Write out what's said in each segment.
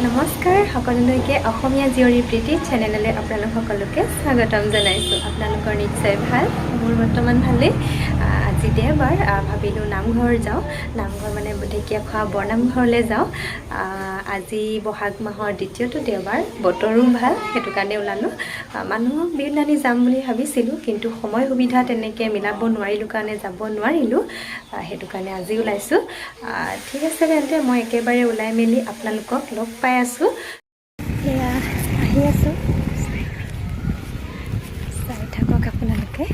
নমস্কাৰ সকলোলৈকে অসমীয়া জীয়ৰী প্ৰীতি চেনেললৈ আপোনালোক সকলোকে স্বাগতম জনাইছোঁ। আপোনালোকৰ নিশ্চয় ভাল, মোৰ বৰ্তমান ভালেই। আজি দেওবাৰ, ভাবিলোঁ নামঘৰ যাওঁ, নামঘৰ মানে ঢেকীয়াখোৱা বৰনামঘৰলৈ যাওঁ। আজি বহাগ মাহৰ দ্বিতীয়টো দেওবাৰ, বতৰো ভাল, সেইটো কাৰণে ওলালোঁ। মানুহক বিহুত আনি যাম বুলি ভাবিছিলোঁ, কিন্তু সময় সুবিধা তেনেকৈ মিলাব নোৱাৰিলোঁ কাৰণে যাব নোৱাৰিলোঁ, সেইটো কাৰণে আজি ওলাইছোঁ। ঠিক আছে তেন্তে মই একেবাৰে ওলাই মেলি আপোনালোকক লগ পাই আছোঁ। এয়া আহি আছোঁ, চাই থাকক আপোনালোকে।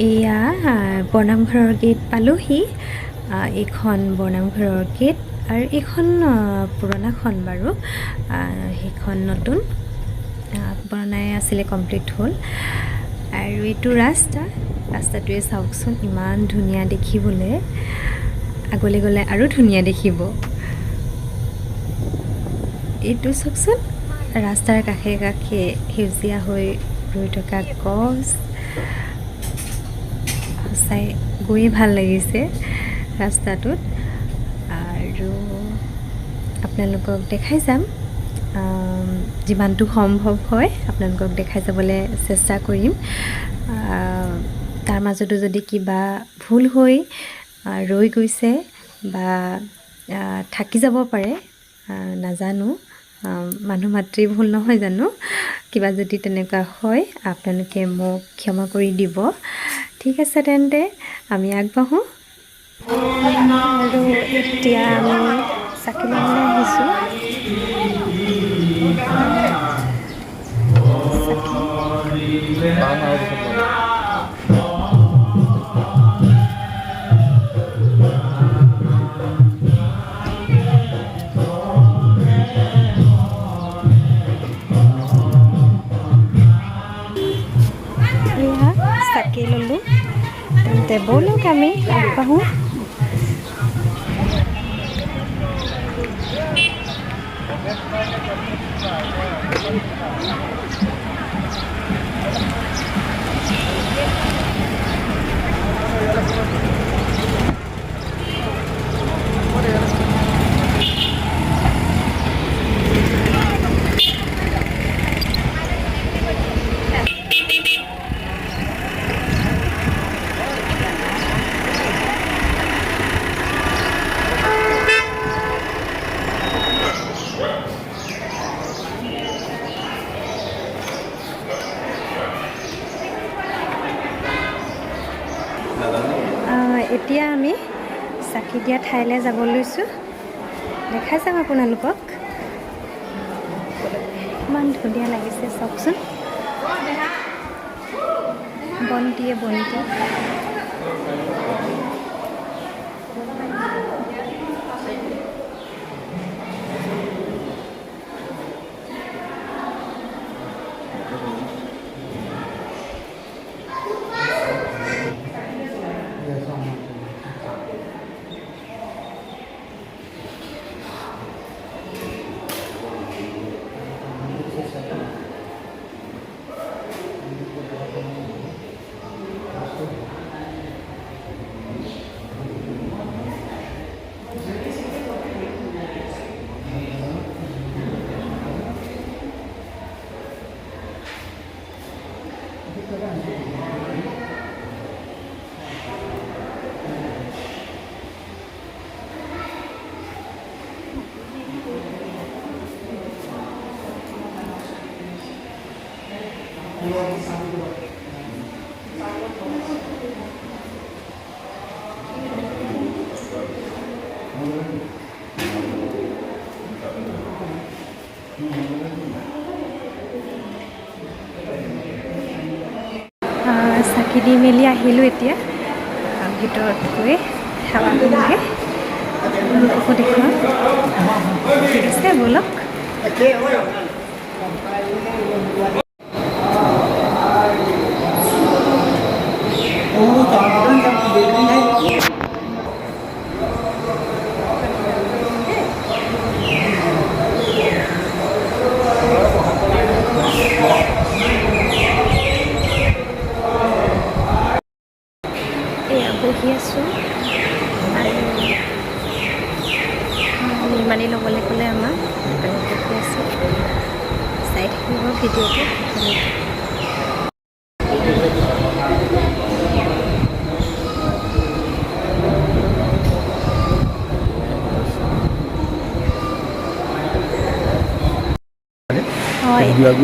এয়া বৰনামঘৰৰ গেট পালোহি। এইখন বৰনামঘৰৰ গেট, আৰু এইখন পুৰণাখন বাৰু, সেইখন নতুন বনাই আছিলে, কমপ্লিট হ'ল। আৰু এইটো ৰাস্তাটোৱে চাওকচোন, ইমান ধুনীয়া দেখিবলৈ, আগলৈ গ'লে আৰু ধুনীয়া দেখিব। এইটো চাওকচোন, ৰাস্তাৰ কাষে কাষে সেউজীয়া হৈ ৰৈ থকা গছ, সঁচাই গৈয়ে ভাল লাগিছে ৰাস্তাটোত। আৰু আপোনালোকক দেখাই যাম, যিমানটো সম্ভৱ হয় আপোনালোকক দেখাই যাবলৈ চেষ্টা কৰিম। তাৰ মাজতো যদি কিবা ভুল হৈ ৰৈ গৈছে বা থাকি যাব পাৰে, নাজানো, মানুহ মাতৃ ভুল নহয় জানো, কিবা যদি তেনেকুৱা হয় আপোনালোকে মোক ক্ষমা কৰি দিব। ঠিক আছে তেন্তে আমি আগবাঢ়োঁ। আৰু এতিয়া আমি চাকি ল'বলৈ আহিছোঁ। চাকি ল'লোঁ, তেন্তে ব'লক আমি আগবাঢ়োঁ। এতিয়া আমি চাকি দিয়া ঠাইলৈ যাব লৈছোঁ, দেখাই যাম আপোনালোকক। ইমান ধুনীয়া লাগিছে চাওকচোন, বন্তি। চাকি দি মেলি আহিলোঁ এতিয়া ভিতৰত গৈ সেৱা কৰোঁগৈ আপোনালোককো দেখুৱাম ঠিক আছে ব'লক বহি আছোঁ আৰু নিৰ্মাণী ল'বলৈ ক'লে আমাক বহি আছোঁ চাই থাকিব ভিডিঅ'টো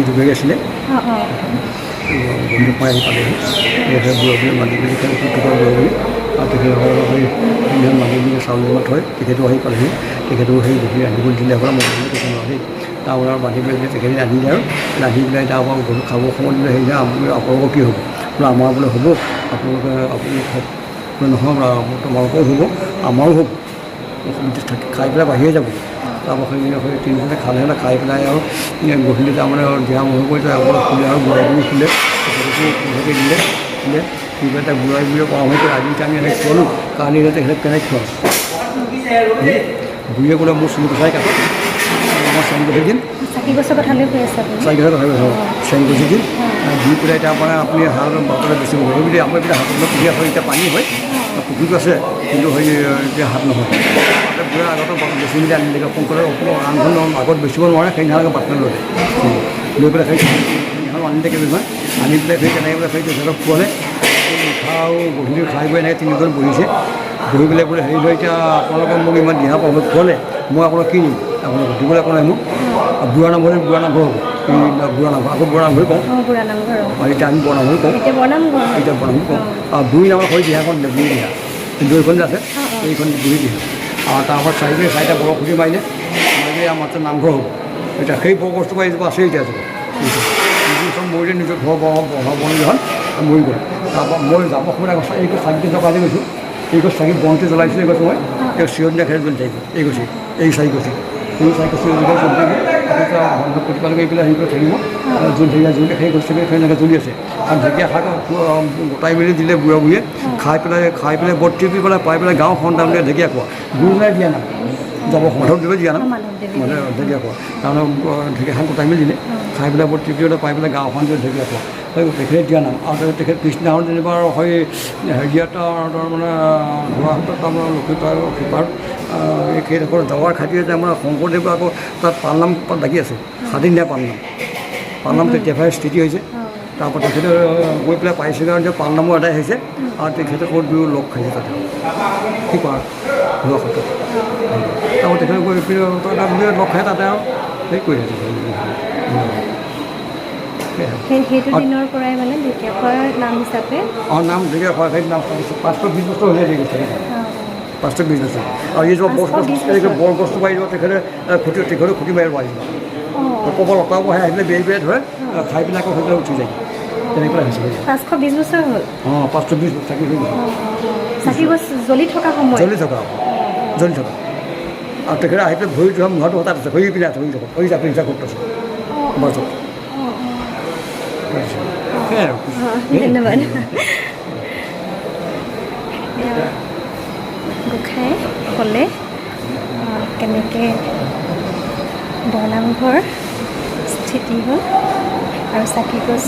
দুবেগ আছিলে বন্ধু পাই আহি পালেহি বুঢ়া মালিক বুলি বুঢ়ী আৰু তেখেতৰ মালিক চাউল জমা থয় তেখেতো আহি পালেহি তেখেতো সেই গধূলি ৰান্ধিবলৈ দিলে আপোনাৰ মই তেখেত নোৱাৰি তাৰপৰা বান্ধি পেলাই তেখেতে ৰান্ধিলে আৰু ৰান্ধি পেলাই তাৰপৰা গধূলি খাব সময় দিলে সেই আপোনালোকৰ কি হ'ব বোলে আমাৰ বোলে হ'ব আপোনালোকে আপুনি নহয় তোমালোকৰো হ'ব আমাৰো হ'ব খাই পেলাই বাহিৰে যাব তাৰপৰা সেই তিনিজনে খালে খাই পেলাই আৰু গধূলি তাৰমানে দিয়া মহ কৰি আপোনাক খুলে আৰু বুঢ়াই বুঢ়ী খুলে তেখেতকো দিলে কিবা এটা বুঢ়াই বুঢ়ীয়ে পৰামৰ্শ কৰি আজি আমি এনেকৈ খোৱালোঁ কালি তেখেতক কেনেকৈ খোৱাওঁ বুঢ়ীয়ে ক'লে মোৰ চুলি কচাই কাটক মই চেং গছি দিম চাকি গছৰ কথালৈ কৈ আছে চাকি গছৰ কথা চেং গছি দিম দি পেলাই তাৰপৰা আপুনি হাত বাটলৈ বেছি হ'ব বুলি আমাৰ এতিয়া হাতলৈ পুখুৰী হয় এতিয়া পানী হয় পুখুৰীটো আছে কিন্তু সেই এতিয়া হাত নহয় বুঢ়া আগতে বেছি মেলি আনিলে শংকৰে ৰান্ধন আগত বেচিব নোৱাৰে সেইদিনালৈকে বাটলৈ লৈ পেলাই সেই আনি থাকে নহয় আনি পেলাই সেই তেনেকৈ পেলাই সেই তেখেতক খোৱালে মিঠা আৰু গধূলি খাই বৈ এনেকৈ তিনিজন বহিছে বহি পেলাই বোলে হেৰি লৈ এতিয়া আপোনালোকে মোক ইমান দিহা পাব খোৱালে মই আপোনাক কি দিম আপোনালোকক দিবলৈ একো নাই মোক বুঢ়া নামঘৰ হ'ব বুঢ়া নামঘৰ আকৌ বুঢ়া নামঘৰ কওঁ আৰু এতিয়া আমি বৰনামঘৰ কওঁ এতিয়া বৰনামঘৰ কওঁ আৰু বুঢ়ী নামৰ হৈ দিহাখন বুঢ়ী দিহা কিন্তু এইখন যে আছে এইখন বুঢ়ী দিহা আৰু তাৰপৰা চাৰিটা বৰ খুঁটি মাৰিলে আমাৰ নামঘৰ হ'ব এতিয়া সেই বৰ বস্তু পৰা এইজোপা আছে এতিয়া চব মৰিলে নিজৰ ঘৰ বনগীখন মৰি গ'ল তাৰপৰা মই যাব সময়ত এই গছ চাকি জ্বলাই গৈছোঁ এই গছ চাকি বন্তি জ্বলাইছোঁ এই গছ মই এই চিৰদিনীয়া খেল জ্বলি থাকিব এই গছি এই চাৰি গছি সেই চাৰি গছি জ্বলি থাকিব প্ৰতিপাল কৰি পেলাই হেৰি কৰি থাকিব জোল ঢেকীয়া জোল সেই গছ চাকি এনেকৈ জ্বলি আছে আৰু ঢেকীয়া শাক গোটাই মেলি দিলে বুঢ়া বুঢ়ীয়ে খাই পেলাই বৰ টিপি পেলাই পাই পেলাই গাঁও সন্তান বুলি ঢেকীয়া খোৱা গুৰু নাই দিয়া নাই যাব মাধৱ দিলে দিয়া নাই মানে ঢেকীয়া খোৱা তাৰমানে ঢেকীয়া শাক গোটাই মেলি দিলে খাই পেলাই বৰ তৃপ্তিতে পাই পেলাই গাঁওখন ঢেকীয়া খোৱা তেখেতে দিয়া নাম আৰু তেখেত কৃষ্ণাহৰ যেনিবা হয় হেৰিয়াত তাৰমানে ধোৱাহাটত তাৰমানে লক্ষীপাৰ সেইডোখৰ জৱাৰ খাতিৰে তাৰমানে শংকৰদেৱ আকৌ তাত পালনাম লাগি আছে স্বাধীন পালনাম তেতিয়াৰপৰাই স্থিতি হৈছে তাৰপৰা তেখেতে গৈ পেলাই পাইছেগৈ আৰু যে পালনামো আদায় হৈছে আৰু তেখেতে ক'ত দুয়ো লগ খাইছে তাতে কি কোৱা ধোৱা সত্ৰত তাৰপৰা তেখেতে গৈ পেলাই লগ খাই তাতে আৰু সেই কৰি আছে সেইটো দিনৰ পৰাই মানে ঢেকীয়া খোৱাৰ নাম হিচাপে নাম ঢেকীয়া খোৱা সেই নাম 520 বছৰ হৈ যায় 520 বছৰ আৰু এই বৰ বস্তু পাই দিব তেখেতে খুটি মাৰিব পাৰিব ক'ব লতাব আহে আহিলে বেৰি বেৰি ধৰে খাই পেলাই আকৌ সেইবিলাক উঠি যায় তেনেকৈ হৈছে 520 বছৰ হ'ল 520 বছৰ চাকি গছ জ্বলি থকা আৰু তেখেতে আহি পেলাই ভৰি ধৰা মুহাটো হঠাৎ আছে ভৰি পিনে আছে ভৰি জাপি হিচাপ ক'ত আছে বাছত ধন্যবাদ গোসাঁই ক'লে কেনেকৈ বৰনামঘৰ স্থিতি হ'ল আৰু চাকি গছ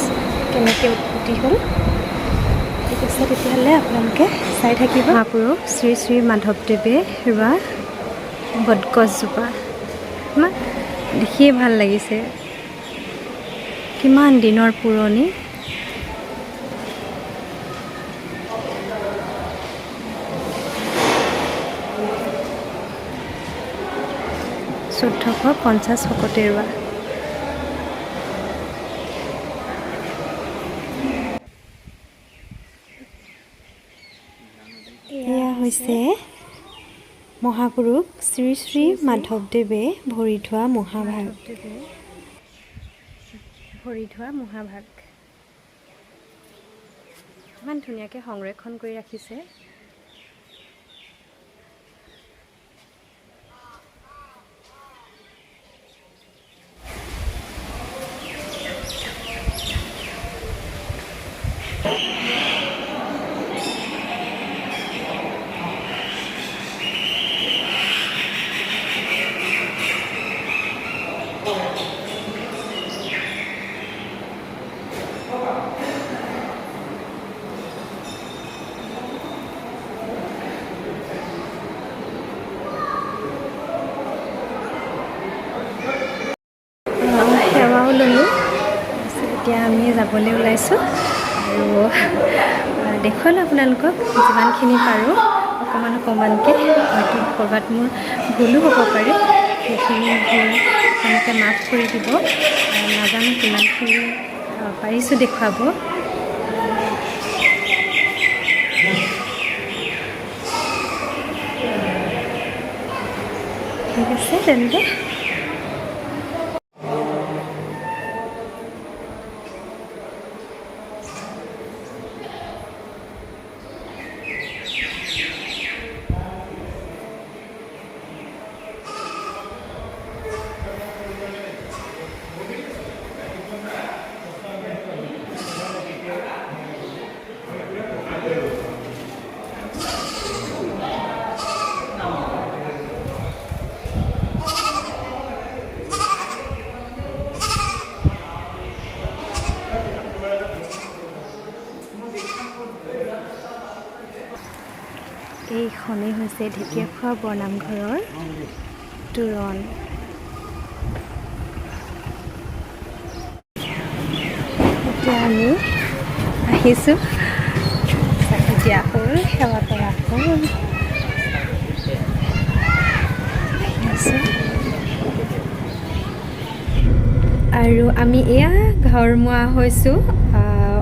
কেনেকৈ উৎপত্তি হ'ল ঠিক আছে তেতিয়াহ'লে আপোনালোকে চাই থাকিব মহাপুৰুষ শ্ৰী শ্ৰী মাধৱদেৱে ৰোৱা বটগছজোপা ইমান দেখিয়ে ভাল লাগিছে কিমান দিনৰ পুৰণি 1450 শকতে ৰোৱা এয়া হৈছে মহাপুৰুষ শ্ৰী শ্ৰী মাধৱদেৱে ভৰি থোৱা মহাভাগ ইমান ধুনীয়াকৈ সংৰক্ষণ কৰি ৰাখিছে। সেৱাও ল'লোঁ। এতিয়া আমি যাবলৈ ওলাইছোঁ আৰু দেখুৱালোঁ আপোনালোকক যিমানখিনি পাৰোঁ অকণমানকৈ। হয়তো ক'ৰবাত মোৰ ভুলো হ'ব পাৰে, সেইখিনি ভুল আপোনালোকে মাফ কৰি দিব। নাজানো কিমানখিনি পাৰিছোঁ দেখুৱাব। ঠিক আছে তেন্তে। এইখনেই হৈছে ঢেকীয়াখোৱা বৰনামঘৰৰ তোৰণ। এতিয়া আমি আহিছোঁ, চাকি দিয়া হ'ল, সেৱা কৰা হ'ল। আৰু আমি এয়া ঘৰ মোৱা হৈছোঁ।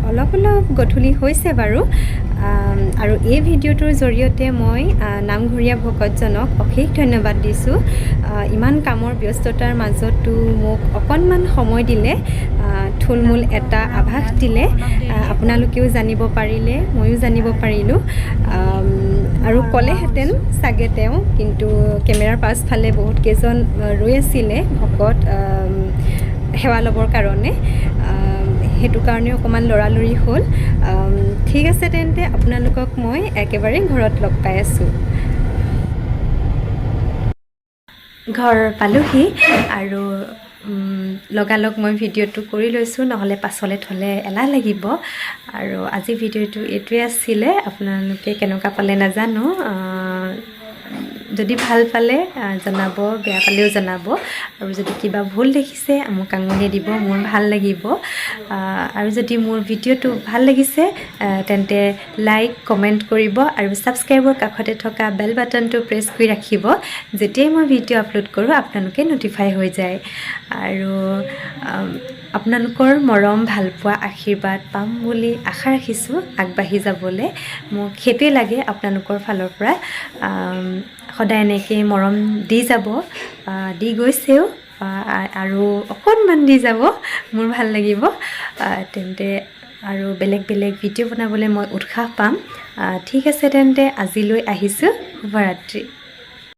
অলপ গধূলি হৈছে বাৰু। আৰু এই ভিডিঅ'টোৰ জৰিয়তে মই নামঘৰীয়া ভকতজনক অশেষ ধন্যবাদ দিছোঁ। ইমান কামৰ ব্যস্ততাৰ মাজতো মোক অকণমান সময় দিলে, থুলমূল এটা আভাস দিলে। আপোনালোকেও জানিব পাৰিলে, ময়ো জানিব পাৰিলোঁ। আৰু ক'লেহেঁতেন চাগে তেওঁ, কিন্তু কেমেৰাৰ পাছফালে বহুতকেইজন ৰৈ আছিলে ভকত সেৱা ল'বৰ কাৰণে। সেইটো কাৰণে অকণমান লৰালৰি হ'ল। ঠিক আছে তেন্তে, আপোনালোকক মই একেবাৰে ঘৰত লগ পাই আছোঁ। ঘৰ পালোহি আৰু লগালগ মই ভিডিঅ'টো কৰি লৈছোঁ, নহ'লে পাছলৈ থ'লে এলাহ লাগিব। আৰু আজি ভিডিঅ'টো এইটোৱে আছিলে। আপোনালোকে কেনেকুৱা পালে নাজানো। যদি ভাল পালে জনাব, বেয়া পালেও জনাব। আৰু যদি কিবা ভুল দেখিছে মোক আঙুলিয়াই দিব, মোৰ ভাল লাগিব। আৰু যদি মোৰ ভিডিঅ'টো ভাল লাগিছে তেন্তে লাইক, কমেণ্ট কৰিব আৰু ছাবস্ক্ৰাইবৰ কাষতে থকা বেল বাটনটো প্ৰেছ কৰি ৰাখিব। যেতিয়াই মই ভিডিঅ' আপলোড কৰোঁ আপোনালোকে ন'টিফাই হৈ যায়। আৰু আপোনালোকৰ মৰম, ভালপোৱা, আশীৰ্বাদ পাম বুলি আশা ৰাখিছোঁ আগবাঢ়ি যাবলৈ। মোক সেইটোৱে লাগে আপোনালোকৰ ফালৰ পৰা। সদায় এনেকৈ মৰম দি যাব, দি গৈছেও, আৰু অকণমান দি যাব, মোৰ ভাল লাগিব। তেন্তে আৰু বেলেগ ভিডিঅ' বনাবলৈ মই উৎসাহ পাম। ঠিক আছে তেন্তে আজিলৈ আহিছোঁ। শুভৰাত্ৰি।